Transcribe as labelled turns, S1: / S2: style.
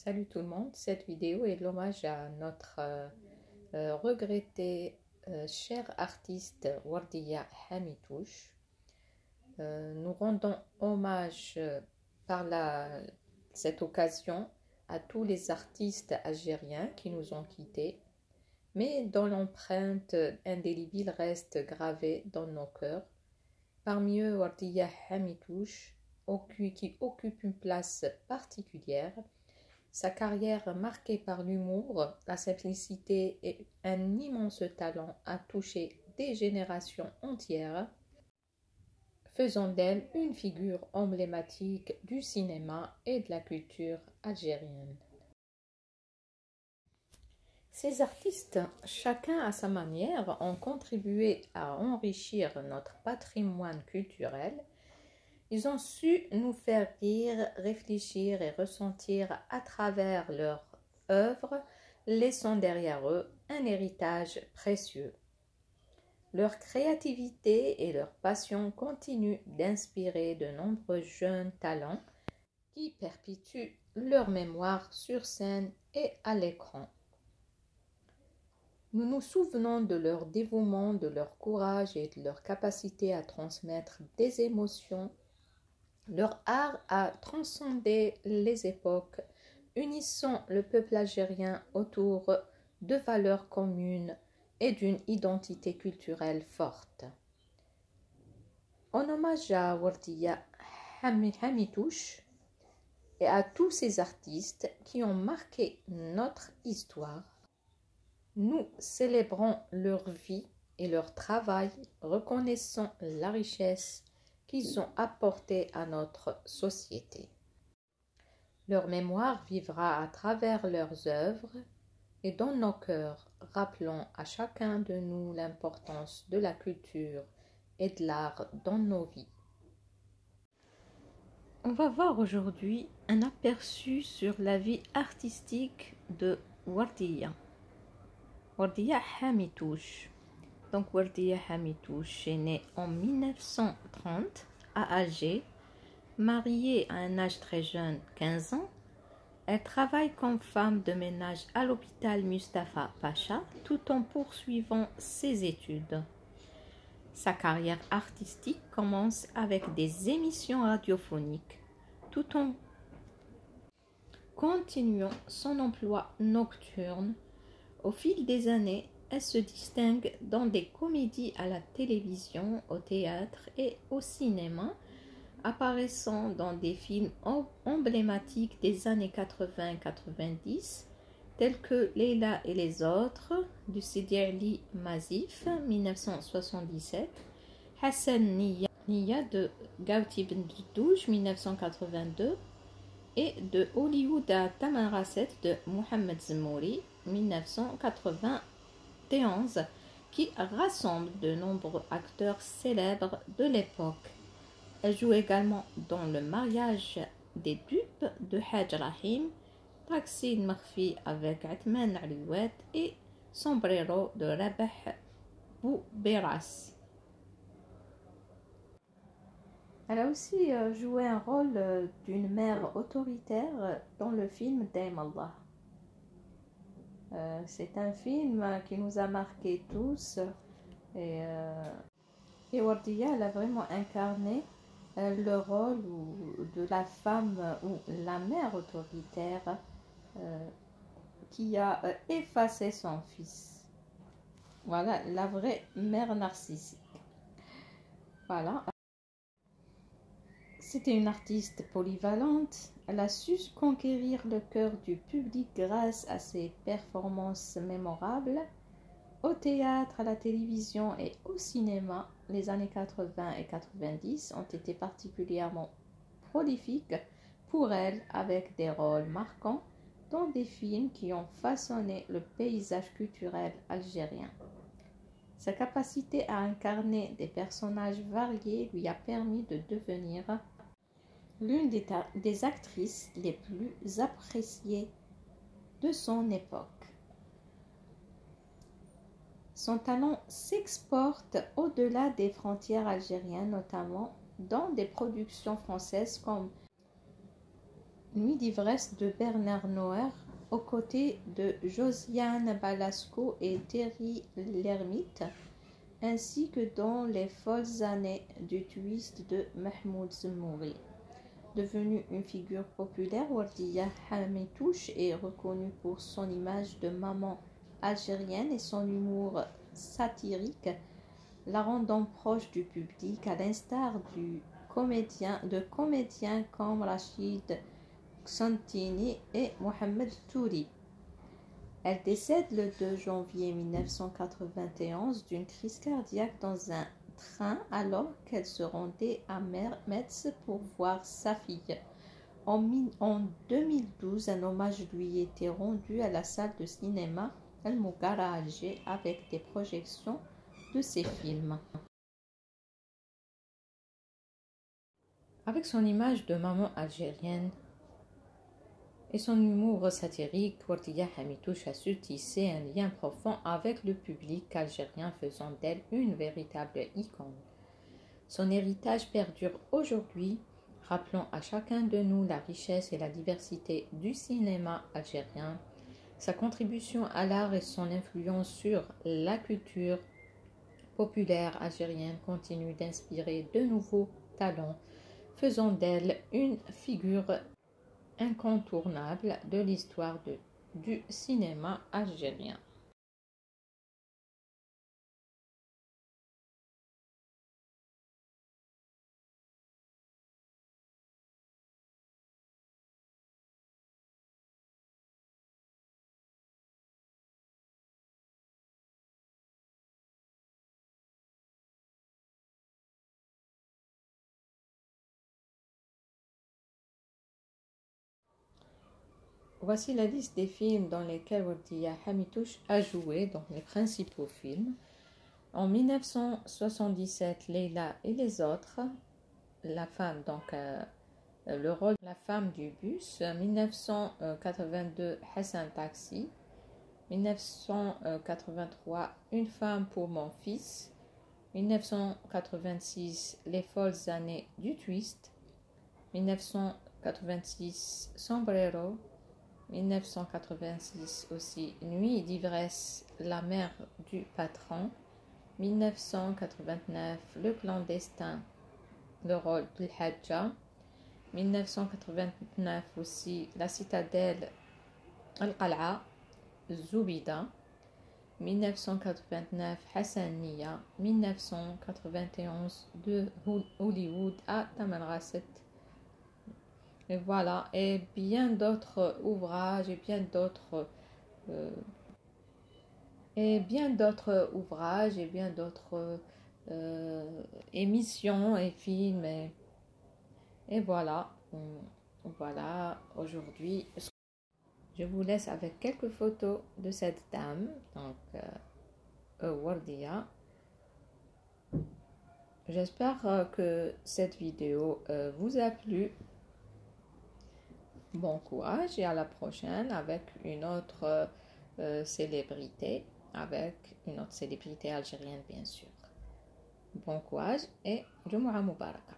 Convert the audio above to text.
S1: Salut tout le monde, cette vidéo est l'hommage à notre regretté cher artiste Wardiya Hamitouche. Nous rendons hommage cette occasion à tous les artistes algériens qui nous ont quittés, mais dont l'empreinte indélébile reste gravée dans nos cœurs. Parmi eux, Wardiya Hamitouche, qui occupe une place particulière. Sa carrière marquée par l'humour, la simplicité et un immense talent a touché des générations entières, faisant d'elle une figure emblématique du cinéma et de la culture algérienne. Ces artistes, chacun à sa manière, ont contribué à enrichir notre patrimoine culturel. Ils ont su nous faire rire, réfléchir et ressentir à travers leur œuvre, laissant derrière eux un héritage précieux. Leur créativité et leur passion continuent d'inspirer de nombreux jeunes talents qui perpétuent leur mémoire sur scène et à l'écran. Nous nous souvenons de leur dévouement, de leur courage et de leur capacité à transmettre des émotions. Leur art a transcendé les époques, unissant le peuple algérien autour de valeurs communes et d'une identité culturelle forte. En hommage à Wardiya Hamitouche et à tous ces artistes qui ont marqué notre histoire, nous célébrons leur vie et leur travail, reconnaissant la richesse qu'ils ont apporté à notre société. Leur mémoire vivra à travers leurs œuvres et dans nos cœurs, rappelons à chacun de nous l'importance de la culture et de l'art dans nos vies. On va voir aujourd'hui un aperçu sur la vie artistique de Wardiya Hamitouche. Donc Wardiya Hamitouche est née en 1930 à Alger, mariée à un âge très jeune, 15 ans. Elle travaille comme femme de ménage à l'hôpital Mustapha Pacha tout en poursuivant ses études. Sa carrière artistique commence avec des émissions radiophoniques tout en continuant son emploi nocturne. Au fil des années, elle se distingue dans des comédies à la télévision, au théâtre et au cinéma, apparaissant dans des films emblématiques des années 80-90, tels que Leila et les autres, du Sidi Ali Mazif, 1977, Hassan Nia de Gauti Ben Douj, 1982, et de Hollywood à Tamanrasset de Mohamed Zmouri, 1991, qui rassemble de nombreux acteurs célèbres de l'époque. Elle joue également dans Le mariage des dupes de Haj Rahim, Taxi Marfi avec Atman Alouet et Sombrero de Rabah Bouberas. Elle a aussi joué un rôle d'une mère autoritaire dans le film Daim Allah. C'est un film qui nous a marqués tous et Wardiya, elle a vraiment incarné le rôle de la femme ou la mère autoritaire qui a effacé son fils. Voilà, la vraie mère narcissique. Voilà. C'était une artiste polyvalente. Elle a su conquérir le cœur du public grâce à ses performances mémorables. Au théâtre, à la télévision et au cinéma, les années 80 et 90 ont été particulièrement prolifiques pour elle, avec des rôles marquants dans des films qui ont façonné le paysage culturel algérien. Sa capacité à incarner des personnages variés lui a permis de devenir l'une des actrices les plus appréciées de son époque. Son talent s'exporte au-delà des frontières algériennes, notamment dans des productions françaises comme Nuit d'ivresse de Bernard Noër aux côtés de Josiane Balasco et Terry Lhermitte, ainsi que dans Les folles années du twist de Mahmoud Zmouri. Devenue une figure populaire, Wardiya Hamitouche est reconnue pour son image de maman algérienne et son humour satirique, la rendant proche du public, à l'instar de comédiens comme Rachid Xantini et Mohamed Touri. Elle décède le 2 janvier 1991 d'une crise cardiaque dans un train alors qu'elle se rendait à Metz pour voir sa fille. En 2012, un hommage lui était rendu à la salle de cinéma El Mougara à Alger avec des projections de ses films. Avec son image de maman algérienne et son humour satirique, Wardiya Hamitouche a su tisser un lien profond avec le public algérien, faisant d'elle une véritable icône. Son héritage perdure aujourd'hui, rappelant à chacun de nous la richesse et la diversité du cinéma algérien, sa contribution à l'art et son influence sur la culture populaire algérienne continuent d'inspirer de nouveaux talents, faisant d'elle une figure incontournable de l'histoire du cinéma algérien. Voici la liste des films dans lesquels Wardiya Hamitouche a joué, donc les principaux films. En 1977, Leila et les autres, la femme, donc le rôle de la femme du bus. 1982, Hassan Taxi. 1983, Une femme pour mon fils. 1986, Les folles années du twist. 1986, Sombrero. 1986 aussi, Nuit d'ivresse, La mère du patron. 1989, Le clandestin, le rôle de Hadja. 1989 aussi, La citadelle, Al-Qal'a, Zoubida. 1989, Hassaniya. 1991, de Hollywood à Tamanrasset. Et voilà, et bien d'autres ouvrages et bien d'autres émissions et films et voilà. Voilà, aujourd'hui je vous laisse avec quelques photos de cette dame, donc Wardiya. J'espère que cette vidéo vous a plu. Bon courage et à la prochaine avec une autre célébrité, algérienne bien sûr. Bon courage et Jumu'ah Mubaraka.